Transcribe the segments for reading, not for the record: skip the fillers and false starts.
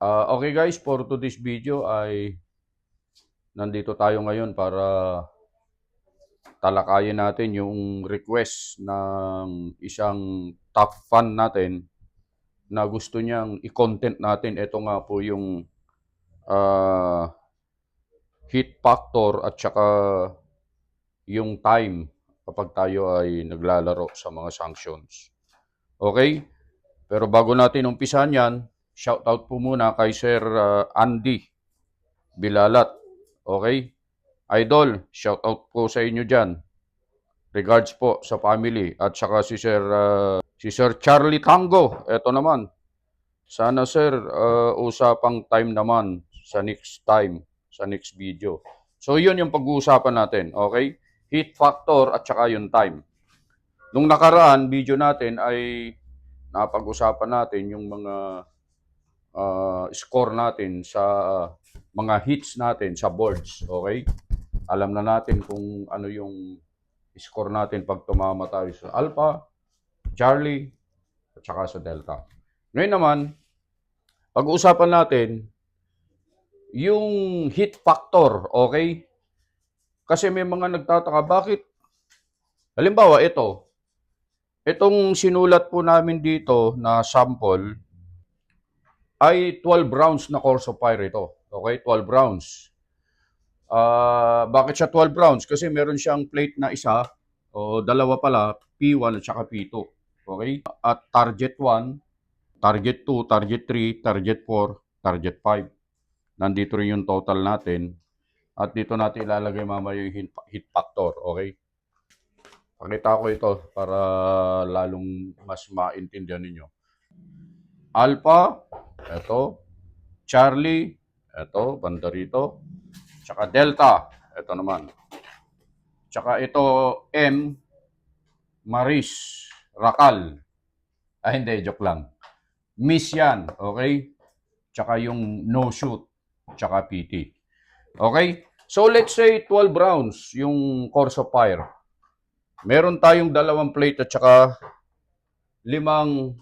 Okay guys, for today's video ay nandito tayo ngayon para talakayin natin yung request ng isang top fan natin na gusto niyang i-content natin. Ito nga po yung ah, heat factor at saka yung time kapag tayo ay naglalaro sa mga sanctions. Okay? Pero bago natin umpisan yan, shoutout po muna kay Sir Andy Bilalat. Okay? Idol, shoutout po sa inyo dyan. Regards po sa family. At saka si Sir Charlie Tango. Ito naman. Sana sir, usapang time naman sa next time, sa next video. So yun yung pag-uusapan natin. Okay? Heat factor at saka yung time. Nung nakaraan, video natin ay napag-usapan natin yung mga score natin sa mga hits natin sa boards. Okay? Alam na natin kung ano yung score natin pag tumama tayo sa Alpha, Charlie, at saka sa Delta. Ngayon naman, pag-uusapan natin yung hit factor, okay? Kasi may mga nagtataka, bakit? Halimbawa, itong sinulat po namin dito na sample ay 12 rounds na course of fire ito. Okay, 12 rounds. Bakit siya 12 rounds? Kasi meron siyang plate na isa o dalawa pala, P1 at saka P2. Okay? At target 1, target 2, target 3, target 4, target 5. Nandito rin yung total natin. At dito natin ilalagay mamaya yung hit factor. Okay? Pakita ko ito para lalong mas maintindihan ninyo. Alpha, ito. Charlie, ito, banda rito. Tsaka Delta, ito naman. Tsaka ito M, Maris, Rakal. Hindi, joke lang. Miss yan, okay? Tsaka yung no shoot, tsaka PT. Okay? So let's say 12 rounds yung course of fire. Meron tayong dalawang plate at tsaka limang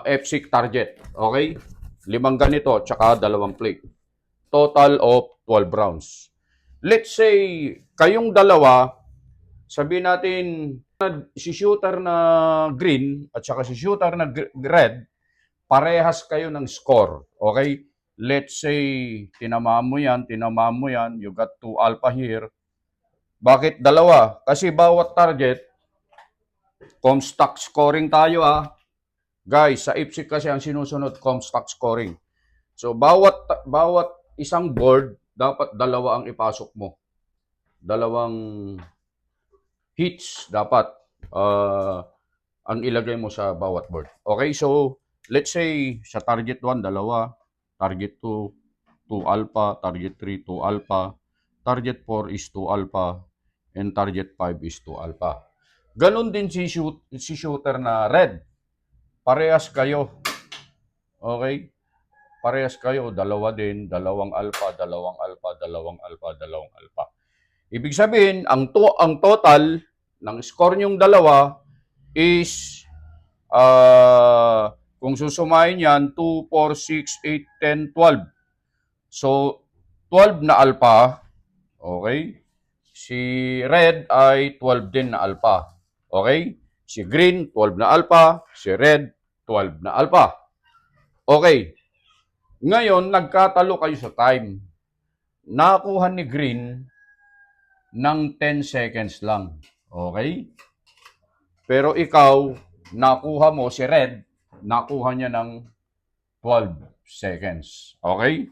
F6 target. Okay? Limang ganito, tsaka dalawang plate. Total of 12 rounds. Let's say, kayong dalawa, sabihin natin, si shooter na green at saka si shooter na red, parehas kayo ng score. Okay? Let's say, tinamaan mo yan, you got 2 alpha here. Bakit dalawa? Kasi bawat target, Comstock scoring tayo Guys, sa IPSC kasi ang sinusunod, Comstock scoring. So, bawat isang board, dapat dalawa ang ipasok mo. Dalawang hits dapat ang ilagay mo sa bawat board. Okay, so let's say sa target 1, dalawa. Target 2, 2 alpha. Target 3, 2 alpha. Target 4 is 2 alpha. And target 5 is 2 alpha. Ganon din si shooter na red. Parehas kayo. Okay? Parehas kayo, dalawa din, dalawang alpha, dalawang alpha, dalawang alpha, dalawang alpha. Ibig sabihin, ang total ng score nyong dalawa is, kung susumahin yan, 2, 4, 6, 8, 10, 12. So, 12 na alpha, okay? Si red ay 12 din na alpha, okay? Si green, 12 na alpha. Si red, 12 na alpha. Okay. Ngayon, nagkatalo kayo sa time. Nakuha ni green ng 10 seconds lang. Okay? Pero ikaw, nakuha mo, si red, nakuha niya ng 12 seconds. Okay?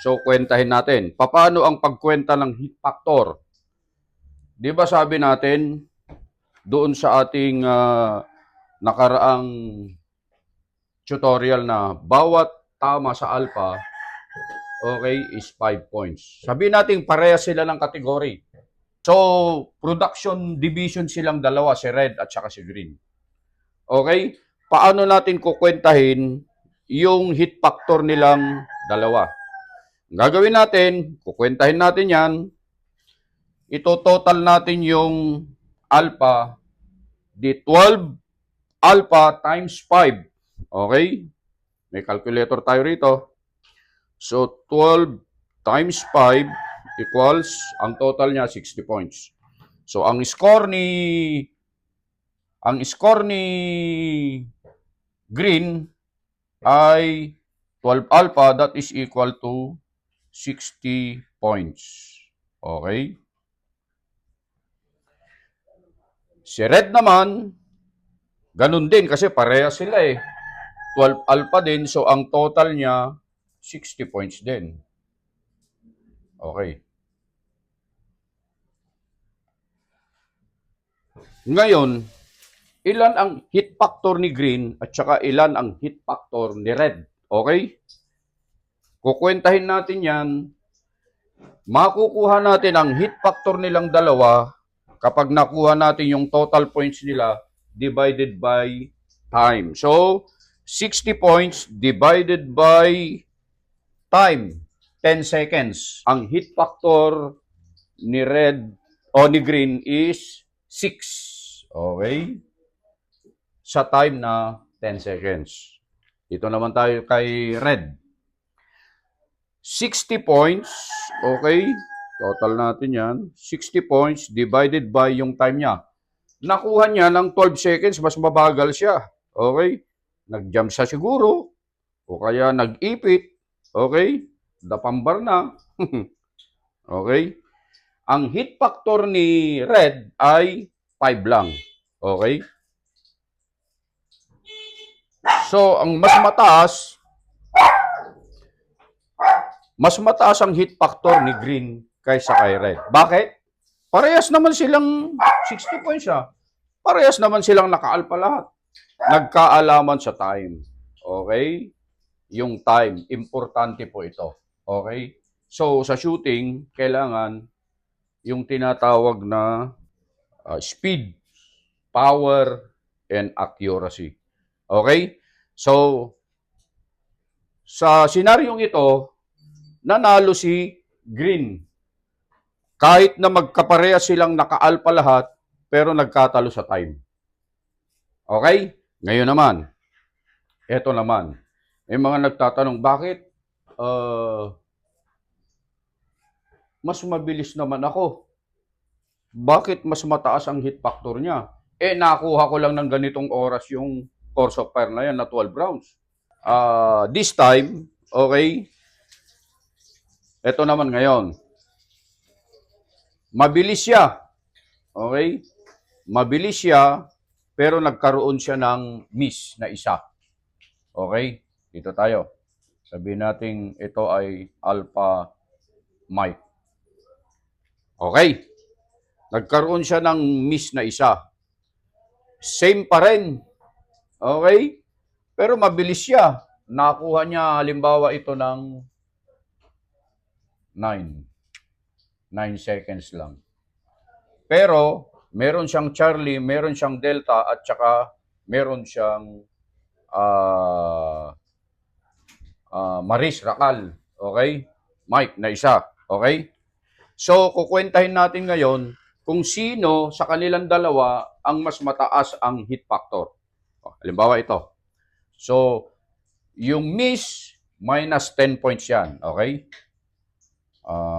So, kwentahin natin. Paano ang pagkwenta ng heat factor? Di ba sabi natin, doon sa ating nakaraang tutorial na bawat tama sa alpha, okay, is 5 points. Sabihin natin pareha sila ng kategory. So, production division silang dalawa, si red at saka si green. Okay? Paano natin kukwentahin yung hit factor nilang dalawa? Ang gagawin natin, kukwentahin natin yan. Ito total natin yung alpha, di 12 alpha times 5. Okay? May calculator tayo rito. So, 12 times 5 equals, ang total niya, 60 points. So, ang score ni Green ay 12 alpha, that is equal to 60 points. Okay? Si Red naman, ganun din kasi pareha sila eh. 12 alpha din, so ang total niya, 60 points din. Okay. Ngayon, ilan ang hit factor ni Green at saka ilan ang hit factor ni Red? Okay? Kukwentahin natin yan. Makukuha natin ang hit factor nilang dalawa kapag nakuha natin yung total points nila divided by time. So, 60 points divided by time, 10 seconds. Ang hit factor ni Red o ni Green is 6. Okay? Sa time na 10 seconds. Dito naman tayo kay Red. 60 points, okay? Total natin yan. 60 points divided by yung time niya. Nakuha niya ng 12 seconds, mas mabagal siya. Okay? Nag-jump siya siguro. O kaya nag-ipit. Okay? Dapambar na. Okay? Ang hit factor ni Red ay 5 lang. Okay? So, ang mas mataas ang hit factor ni Green kaysa kay Red. Bakit? Parehas naman silang 60 points ah. Parehas naman silang nakaalpa lahat. Nagkaalaman sa time. Okay? Yung time, importante po ito. Okay? So, sa shooting, kailangan yung tinatawag na speed, power, and accuracy. Okay? So, sa senaryong ito, nanalo si Green. Kahit na magkapareha silang nakaalpa lahat, pero nagkatalo sa time. Okay? Ngayon naman, eto naman. May mga nagtatanong, bakit mas mabilis naman ako? Bakit mas mataas ang hit factor niya? Nakuha ko lang ng ganitong oras yung course of fire na yan na 12 rounds. This time, okay, ito naman ngayon. Mabilis siya. Okay? Mabilis siya, pero nagkaroon siya ng miss na isa. Okay? Dito tayo. Sabihin natin ito ay Alpha Mike. Okay? Nagkaroon siya ng miss na isa. Same pa rin. Okay? Pero mabilis siya. Nakuha niya halimbawa ito ng 9 seconds lang. Pero, meron siyang Charlie, meron siyang Delta, at saka meron siyang Maris Rakal. Okay? Mike na isa. Okay? So, kukwentahin natin ngayon kung sino sa kanilang dalawa ang mas mataas ang hit factor. Halimbawa ito. So, yung miss, minus 10 points yan. Okay?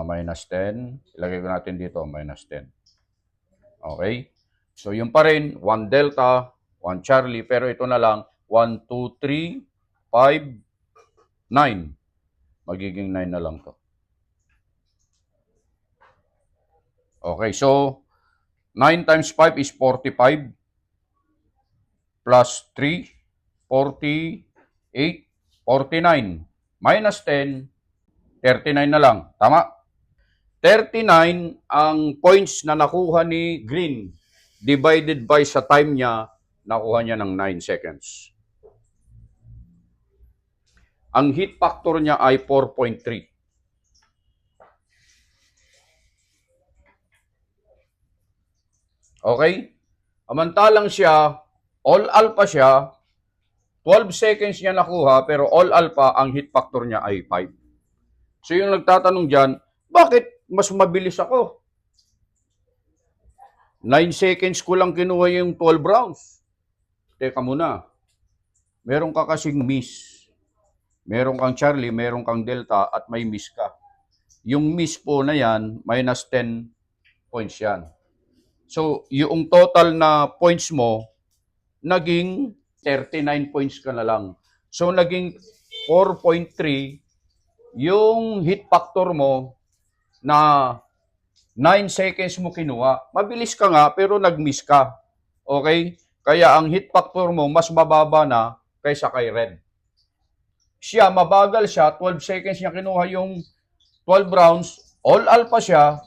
Minus 10. Ilagay ko natin dito, minus 10. Okay? So, yung pa rin, 1 Delta, 1 Charlie, pero ito na lang, 1, 2, 3, 5, 9. Magiging 9 na lang to. Okay, so, 9 times 5 is 45. Plus 3, 48, 49. Minus 10, 39 na lang. Tama? 39 ang points na nakuha ni Green divided by sa time niya, nakuha niya ng 9 seconds. Ang hit factor niya ay 4.3. Okay? Amantalang siya, all alpha siya, 12 seconds niya nakuha, pero all alpha, ang hit factor niya ay 5. So yung nagtatanong dyan, bakit mas mabilis ako? 9 seconds ko lang kinuha yung 12 rounds. Teka muna. Meron ka kasing miss. meron kang Charlie, meron kang Delta, at may miss ka. Yung miss po na yan, minus 10 points yan. So, yung total na points mo, naging 39 points ka na lang. So, naging 4.3 yung hit factor mo na 9 seconds mo kinuha. Mabilis ka nga, pero nag-miss ka. Okay? Kaya ang hit factor mo, mas mababa na kaysa kay Red. Siya, mabagal siya, 12 seconds niya kinuha yung 12 rounds, all alpha siya,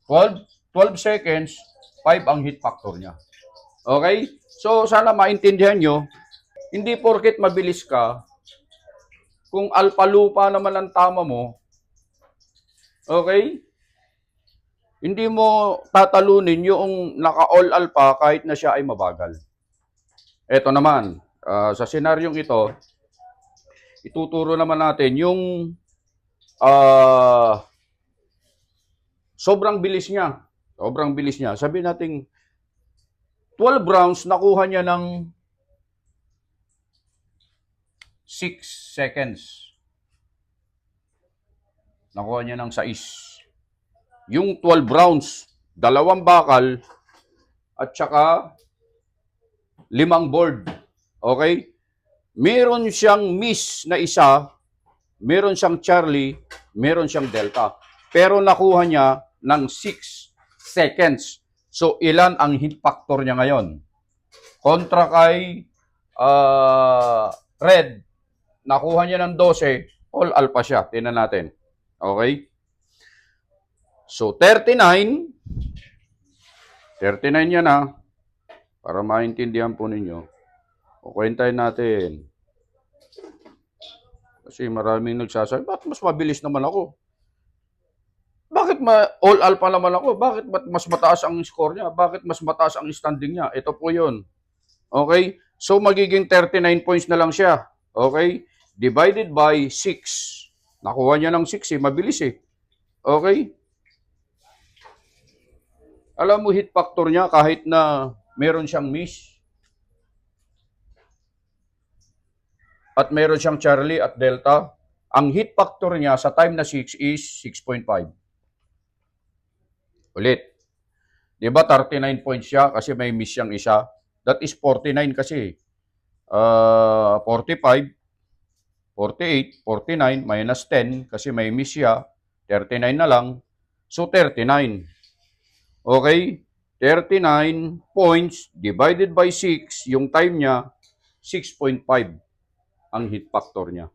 12 seconds, 5 ang hit factor niya. Okay? So, sana maintindihan nyo, hindi porket mabilis ka, kung alpha lupa naman ang tama mo, okay? Hindi mo tatalunin yung naka-all alpha kahit na siya ay mabagal. Ito naman, sa senaryong ito, ituturo naman natin yung sobrang bilis niya. Sobrang bilis niya. Sabihin natin, 12 rounds, nakuha niya ng 6 seconds. Nakuha niya ng 6. Yung 12 rounds, 2 bakal, at saka 5 board. Okay? Meron siyang miss na isa, meron siyang Charlie, meron siyang Delta. Pero nakuha niya ng 6 seconds. So, ilan ang hit factor niya ngayon? Kontra kay Red, nakuha niya ng 12, all alpha siya. Tingnan natin. Okay? So, 39 yan na. Para maintindihan po ninyo. Kukwentahin natin. Kasi maraming nagsasabi, bakit mas mabilis naman ako? Bakit all alpha naman ako? Bakit mas mataas ang score niya? Bakit mas mataas ang standing niya? Ito po yun. Okay? So, magiging 39 points na lang siya. Okay? Divided by 6. Nakuha niya ng 6 mabilis Okay? Alam mo, hit factor niya kahit na meron siyang miss at meron siyang Charlie at Delta, ang hit factor niya sa time na 6 is 6.5. Ulit. Diba 39 points siya kasi may miss siyang isa? That is 49 kasi. 45, 48, 49, minus 10 kasi may miss siya. 39 na lang. So 39. Okay? 39 points divided by 6, yung time niya, 6.5 ang hit factor niya.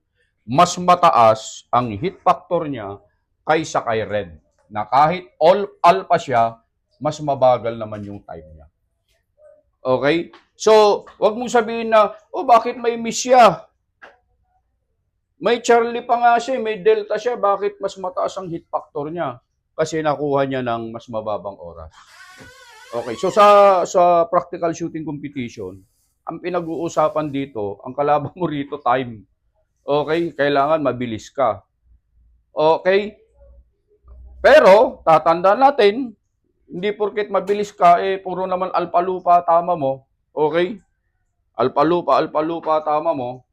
Mas mataas ang hit factor niya kaysa kay Red. Na kahit all alpha siya, mas mabagal naman yung time niya. Okay? So, wag mong sabihin na, bakit may miss siya? May Charlie pa nga siya, may Delta siya, bakit mas mataas ang hit factor niya? Kasi nakuha niya ng mas mababang oras. Okay, so sa practical shooting competition, ang pinag-uusapan dito, ang kalaban mo rito, time. Okay, kailangan mabilis ka. Okay? Pero, tatandaan natin, hindi porket mabilis ka, puro naman alpha lupa tama mo. Okay? Alpha lupa tama mo.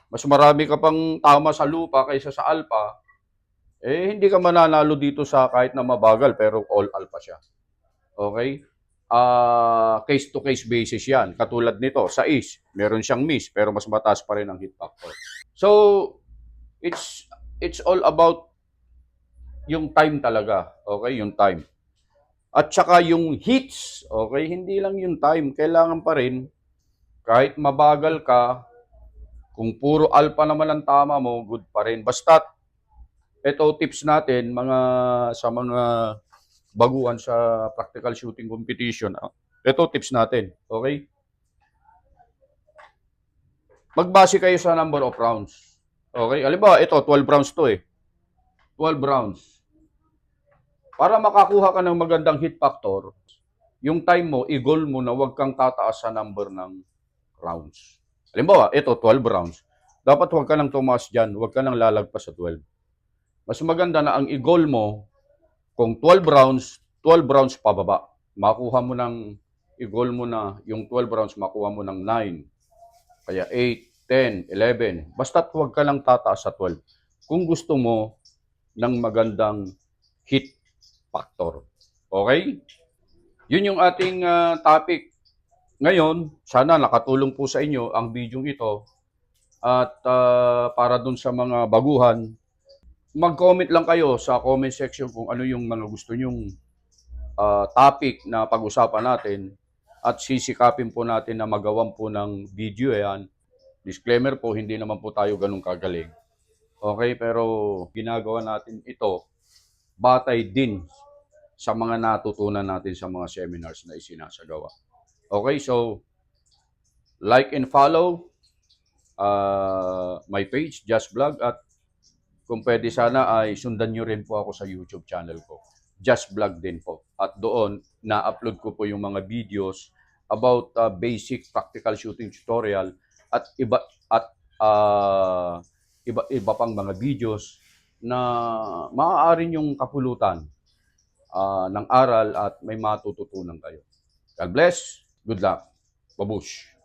Mas marami ka pang tama sa lupa kaysa sa alpha. Hindi ka mananalo dito sa kahit na mabagal, pero all alpha siya. Okay? Case-to-case basis yan. Katulad nito, sa is, meron siyang miss, pero mas mataas pa rin ang hit factor. So, it's all about yung time talaga. Okay? Yung time. At saka yung hits. Okay? Hindi lang yung time. Kailangan pa rin, kahit mabagal ka, kung puro alpha naman ang tama mo, good pa rin. Basta, ito tips natin sa mga baguhan sa practical shooting competition. Ito tips natin, okay? Magbase kayo sa number of rounds. Okay? Halimbawa, ito 12 rounds to 12 rounds. Para makakuha ka ng magandang hit factor, yung time mo, i-goal mo na huwag kang tataas sa number ng rounds. Halimbawa, ito 12 rounds. Dapat huwag ka nang tumaas dyan, huwag ka nang lalagpas sa 12. Mas maganda na ang i-goal mo, kung 12 rounds pababa. Makuha mo ng, i-goal mo na yung 12 rounds, makuha mo ng 9. Kaya 8, 10, 11. Basta't huwag ka lang tataas sa 12. Kung gusto mo ng magandang hit factor. Okay? Yun yung ating topic. Ngayon, sana nakatulong po sa inyo ang video ito. At para dun sa mga baguhan, mag-comment lang kayo sa comment section kung ano yung mga gusto nyong topic na pag-usapan natin. At sisikapin po natin na magawan po ng video yan. Disclaimer po, hindi naman po tayo ganun kagaling. Okay, pero ginagawa natin ito batay din sa mga natutunan natin sa mga seminars na isinasagawa. Okay, so like and follow my page, Just Vlog, at kung pwede sana ay sundan nyo rin po ako sa YouTube channel ko. Just Vlog din po. At doon, na-upload ko po yung mga videos about basic practical shooting tutorial at iba pang mga videos na maaaring yung kapulutan ng aral at may matututunan kayo. God bless. Good luck. Babush.